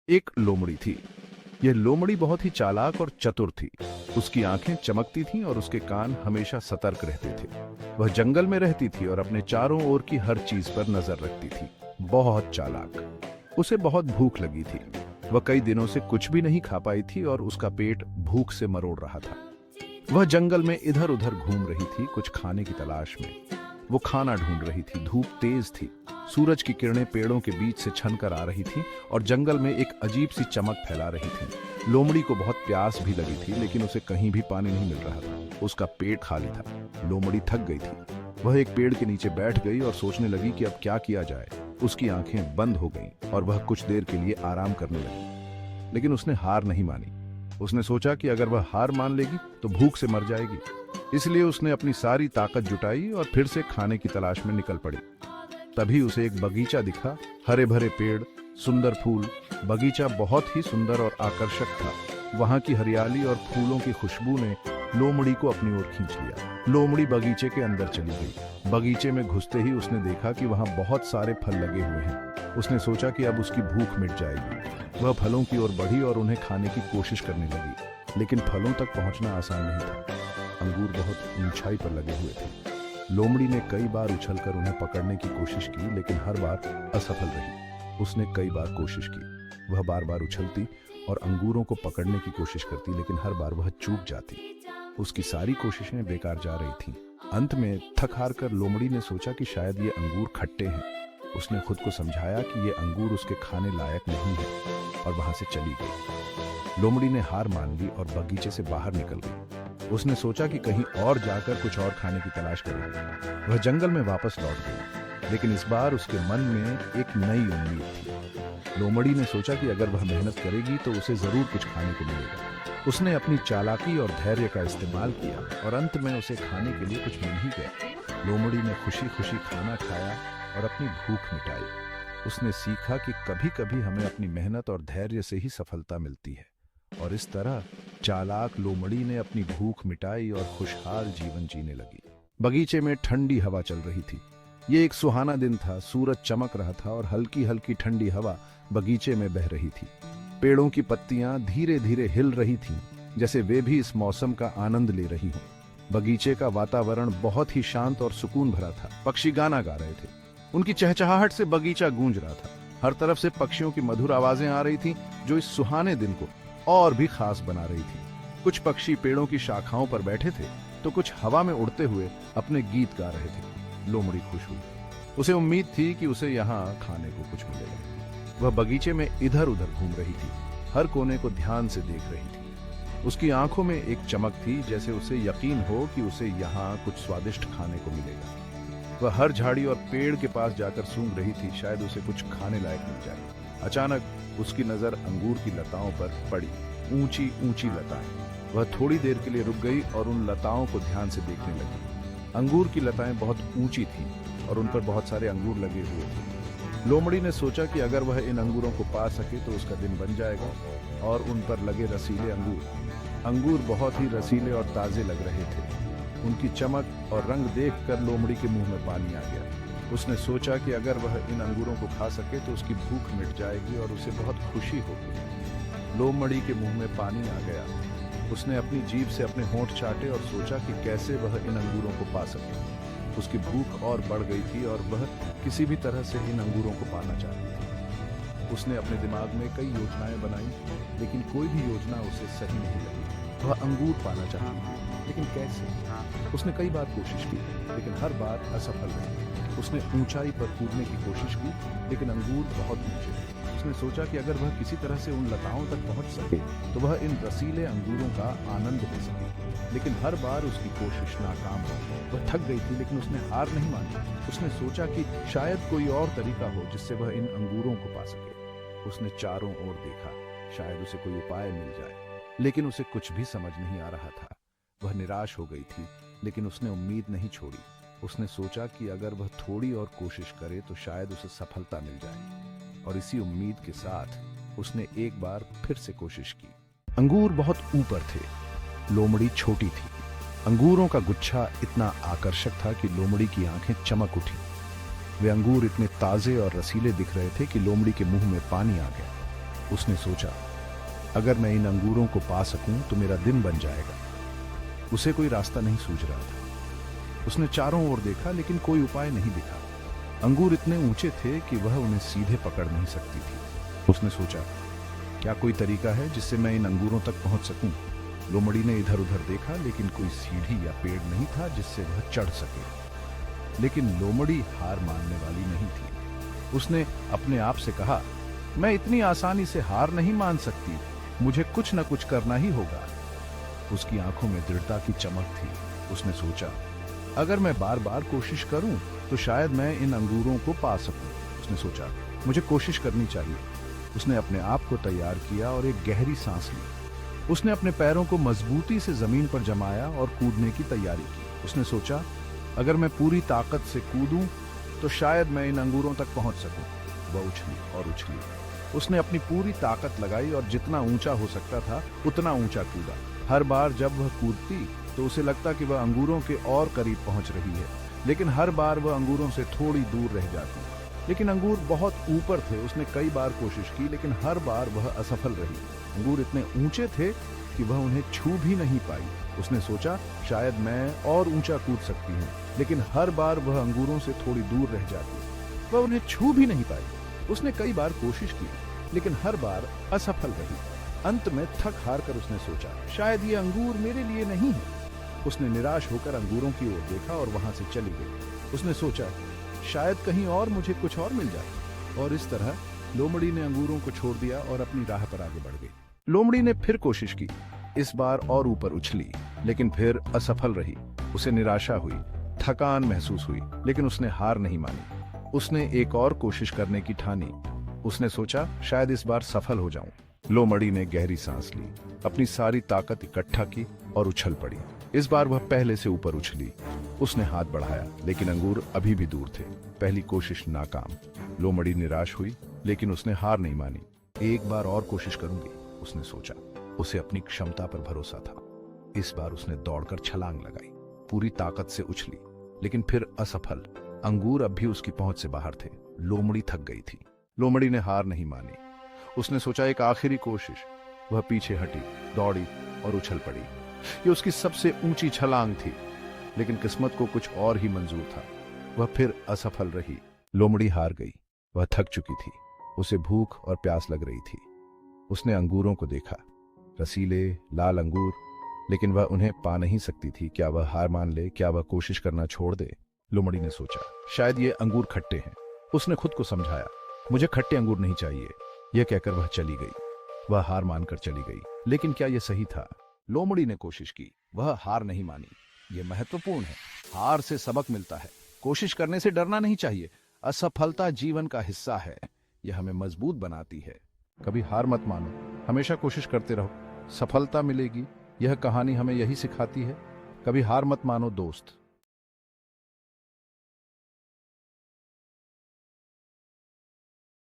एक लोमड़ी थी। यह लोमड़ी बहुत ही चालाक और चतुर थी। उसकी आंखें चमकती थीं और उसके कान हमेशा सतर्क रहते थे। वह जंगल में रहती थी और अपने चारों ओर की हर चीज पर नजर रखती थी। बहुत चालाक। उसे बहुत भूख लगी थी। वह कई दिनों से कुछ भी नहीं खा पाई थी और उसका पेट भूख से मरोड़ रहा था। वह जंगल में इधर उधर घूम रही थी, कुछ खाने की तलाश में। वो खाना ढूंढ रही थी। धूप तेज थी। सूरज की किरणें पेड़ों के बीच से छनकर आ रही थी और जंगल में एक अजीब सी चमक फैला रही थी। लोमड़ी को बहुत प्यास भी लगी थी, लेकिन उसे कहीं भी पानी नहीं मिल रहा था। उसका पेट खाली था। लोमड़ी थक गई थी। वह एक पेड़ के नीचे बैठ गई और सोचने लगी कि अब क्या किया जाए। उसकी आंखें बंद हो गईं और वह कुछ देर के लिए आराम करने लगी। लेकिन उसने हार नहीं मानी। उसने सोचा कि अगर वह हार मान लेगी तो भूख से मर जाएगी। इसलिए उसने अपनी सारी ताकत जुटाई और फिर से खाने की तलाश में निकल पड़ी। तभी उसे एक बगीचा दिखा। हरे भरे पेड़, सुंदर फूल। बगीचा बहुत ही सुंदर और आकर्षक था। वहां की हरियाली और फूलों की खुशबू ने लोमड़ी को अपनी ओर खींच लिया। लोमड़ी बगीचे के अंदर चली गई। बगीचे में घुसते ही उसने देखा कि वहां बहुत सारे फल लगे हुए हैं। उसने सोचा कि अब उसकी भूख मिट जाएगी। वह फलों की ओर बढ़ी और उन्हें खाने की कोशिश करने लगी, लेकिन फलों तक पहुंचना आसान नहीं था। अंगूर बहुत ऊंचाई पर लगे हुए थे। लोमड़ी ने कई बार उछलकर उन्हें पकड़ने की कोशिश की, लेकिन हर बार असफल रही। उसने कई बार कोशिश की। वह बार बार उछलती और अंगूरों को पकड़ने की कोशिश करती, लेकिन हर बार वह चूक जाती। उसकी सारी कोशिशें बेकार जा रही थीं। अंत में थक हार कर लोमड़ी ने सोचा कि शायद ये अंगूर खट्टे हैं। उसने खुद को समझाया कि ये अंगूर उसके खाने लायक नहीं है और वहां से चली गई। लोमड़ी ने हार मान ली और बगीचे से बाहर निकल गई। उसने सोचा कि कहीं और जाकर कुछ और खाने की तलाश करेगी। वह जंगल में वापस लौट गई, लेकिन इस बार उसके मन में एक नई उम्मीद थी। लोमड़ी ने सोचा कि अगर वह मेहनत करेगी तो उसे जरूर कुछ खाने को मिलेगा। उसने अपनी चालाकी और धैर्य का इस्तेमाल किया और अंत में उसे खाने के लिए कुछ मिल ही गया। लोमड़ी ने खुशी खुशी खाना खाया और अपनी भूख मिटाई। उसने सीखा कि कभी कभी हमें अपनी मेहनत और धैर्य से ही सफलता मिलती है। और इस तरह चालाक लोमड़ी ने अपनी भूख मिटाई और खुशहाल जीवन जीने लगी। बगीचे में ठंडी हवा चल रही थी। ये एक सुहाना दिन था। सूरज चमक रहा था और हल्की हल्की ठंडी हवा बगीचे में बह रही थी। पेड़ों की पत्तियां धीरे धीरे हिल रही थीं, जैसे वे भी इस मौसम का आनंद ले रही हों। बगीचे का वातावरण बहुत ही शांत और सुकून भरा था। पक्षी गाना गा रहे थे। उनकी चहचहाहट से बगीचा गूंज रहा था। हर तरफ से पक्षियों की मधुर आवाजें आ रही थीं, जो इस सुहाने दिन को और भी खास बना रही थी। कुछ पक्षी पेड़ों की शाखाओं पर बैठे थे, तो कुछ हवा में उड़ते हुए अपने गीत गा रहे थे। लोमड़ी खुश हुई। उसे उम्मीद थी कि उसे यहाँ खाने को कुछ मिलेगा। वह बगीचे में इधर उधर घूम रही थी, हर कोने को ध्यान से देख रही थी। उसकी आंखों में एक चमक थी, जैसे उसे यकीन हो कि उसे यहाँ कुछ स्वादिष्ट खाने को मिलेगा। वह हर झाड़ी और पेड़ के पास जाकर सूंघ रही थी, शायद उसे कुछ खाने लायक मिल जाए। अचानक उसकी नजर अंगूर की लताओं पर पड़ी। ऊंची ऊंची लताएं। वह थोड़ी देर के लिए रुक गई और उन लताओं को ध्यान से देखने लगी। अंगूर की लताएं बहुत ऊंची थीं और उन पर बहुत सारे अंगूर लगे हुए थे। लोमड़ी ने सोचा कि अगर वह इन अंगूरों को पा सके तो उसका दिन बन जाएगा। और उन पर लगे रसीले अंगूर बहुत ही रसीले और ताजे लग रहे थे। उनकी चमक और रंग देखकर लोमड़ी के मुंह में पानी आ गया। उसने सोचा कि अगर वह इन अंगूरों को खा सके तो उसकी भूख मिट जाएगी और उसे बहुत खुशी होगी। लोमड़ी के मुंह में पानी आ गया। उसने अपनी जीभ से अपने होंठ चाटे और सोचा कि कैसे वह इन अंगूरों को पा सके। उसकी भूख और बढ़ गई थी और वह किसी भी तरह से इन अंगूरों को पाना चाहती थी। उसने अपने दिमाग में कई योजनाएं बनाई, लेकिन कोई भी योजना उसे सही नहीं लगी। वह अंगूर पाना चाहती थी, लेकिन कैसे? उसने कई बार कोशिश की, लेकिन हर बार असफल रही। उसने ऊंचाई पर कूदने की कोशिश की, लेकिन अंगूर बहुत ऊंचे थे। उसने सोचा कि अगर वह किसी तरह से उन लताओं तक पहुंच सके तो वह इन रसीले अंगूरों का आनंद ले सके, लेकिन हर बार उसकी कोशिश नाकाम हो। वह थक गई थी, लेकिन उसने हार नहीं मानी। उसने सोचा कि शायद कोई और तरीका हो जिससे वह इन अंगूरों को पा सके। उसने चारों ओर देखा, शायद उसे कोई उपाय मिल जाए, लेकिन उसे कुछ भी समझ नहीं आ रहा था। वह निराश हो गई थी, लेकिन उसने उम्मीद नहीं छोड़ी। उसने सोचा कि अगर वह थोड़ी और कोशिश करे तो शायद उसे सफलता मिल जाए। और इसी उम्मीद के साथ उसने एक बार फिर से कोशिश की। अंगूर बहुत ऊपर थे। लोमड़ी छोटी थी। अंगूरों का गुच्छा इतना आकर्षक था कि लोमड़ी की आंखें चमक उठी। वे अंगूर इतने ताजे और रसीले दिख रहे थे कि लोमड़ी के मुंह में पानी आ गया। उसने सोचा, अगर मैं इन अंगूरों को पा सकूं तो मेरा दिन बन जाएगा। उसे कोई रास्ता नहीं सूझ रहा था। उसने चारों ओर देखा लेकिन कोई उपाय नहीं दिखा। अंगूर इतने ऊंचे थे कि वह उन्हें सीधे पकड़ नहीं सकती थी। उसने सोचा, क्या कोई तरीका है जिससे मैं इन अंगूरों तक पहुंच सकूं? लोमड़ी ने इधर उधर देखा लेकिन कोई सीढ़ी या पेड़ नहीं था जिससे वह चढ़ सके। लेकिन लोमड़ी हार मानने वाली नहीं थी। उसने अपने आप से कहा, मैं इतनी आसानी से हार नहीं मान सकती, मुझे कुछ न कुछ करना ही होगा। उसकी आंखों में दृढ़ता की चमक थी। उसने सोचा, अगर मैं बार बार कोशिश करूं तो शायद मैं इन अंगूरों को पा सकूं। उसने सोचा, मुझे कोशिश करनी चाहिए। उसने अपने आप को तैयार किया और एक गहरी सांस ली। उसने अपने पैरों को मजबूती से जमीन पर जमाया और कूदने की तैयारी की। उसने सोचा, अगर मैं पूरी ताकत से कूदूं तो शायद मैं इन अंगूरों तक पहुंच सकूं। वह उछली और उछली। उसने अपनी पूरी ताकत लगाई और जितना ऊंचा हो सकता था उतना ऊंचा कूदा। हर बार जब वह कूदती तो उसे लगता कि वह अंगूरों के और करीब पहुंच रही है, लेकिन हर बार वह अंगूरों से थोड़ी दूर रह जाती। लेकिन अंगूर बहुत ऊपर थे। उसने कई बार कोशिश की लेकिन हर बार वह असफल रही। अंगूर इतने ऊंचे थे कि वह उन्हें छू भी नहीं पाई। उसने सोचा, शायद मैं और ऊंचा कूद सकती हूँ, लेकिन हर बार वह अंगूरों से थोड़ी दूर रह जाती। वह उन्हें छू भी नहीं पाई। उसने कई बार कोशिश की लेकिन हर बार असफल रही। अंत में थक हार कर उसने सोचा, शायद ये अंगूर मेरे लिए नहीं है। उसने निराश होकर अंगूरों की ओर देखा और वहां से चली गई। उसने सोचा, शायद कहीं और मुझे कुछ और मिल जाए। और इस तरह लोमड़ी ने अंगूरों को छोड़ दिया और अपनी राह पर आगे बढ़ गई। लोमड़ी ने फिर कोशिश की, इस बार और ऊपर उछली, लेकिन फिर असफल रही। उसे निराशा हुई, थकान महसूस हुई, लेकिन उसने हार नहीं मानी। उसने एक और कोशिश करने की ठानी। उसने सोचा, शायद इस बार सफल हो जाऊं। लोमड़ी ने गहरी सांस ली, अपनी सारी ताकत इकट्ठा की और उछल पड़ी। इस बार वह पहले से ऊपर उछली। उसने हाथ बढ़ाया लेकिन अंगूर अभी भी दूर थे। पहली कोशिश नाकाम। लोमड़ी निराश हुई लेकिन उसने हार नहीं मानी। एक बार और कोशिश करूंगी, उसने सोचा। उसे अपनी क्षमता पर भरोसा था। इस बार उसने दौड़कर छलांग लगाई, पूरी ताकत से उछली, लेकिन फिर असफल। अंगूर अब भी उसकी पहुंच से बाहर थे। लोमड़ी थक गई थी। लोमड़ी ने हार नहीं मानी। उसने सोचा, एक आखिरी कोशिश। वह पीछे हटी, दौड़ी और उछल पड़ी। ये उसकी सबसे ऊंची छलांग थी, लेकिन किस्मत को कुछ और ही मंजूर था। वह फिर असफल रही। लोमड़ी हार गई। वह थक चुकी थी। उसे भूख और प्यास लग रही थी। उसने अंगूरों को देखा, रसीले लाल अंगूर, लेकिन वह उन्हें पा नहीं सकती थी। क्या वह हार मान ले? क्या वह कोशिश करना छोड़ दे? लोमड़ी ने सोचा, शायद ये अंगूर खट्टे हैं। उसने खुद को समझाया, मुझे खट्टे अंगूर नहीं चाहिए। यह कहकर वह चली गई। वह हार मानकर चली गई। लेकिन क्या यह सही था? लोमड़ी ने कोशिश की, वह हार नहीं मानी। यह महत्वपूर्ण है। हार से सबक मिलता है। कोशिश करने से डरना नहीं चाहिए। असफलता जीवन का हिस्सा है। यह हमें मजबूत बनाती है। कभी हार मत मानो, हमेशा कोशिश करते रहो, सफलता मिलेगी। यह कहानी हमें यही सिखाती है। कभी हार मत मानो दोस्त।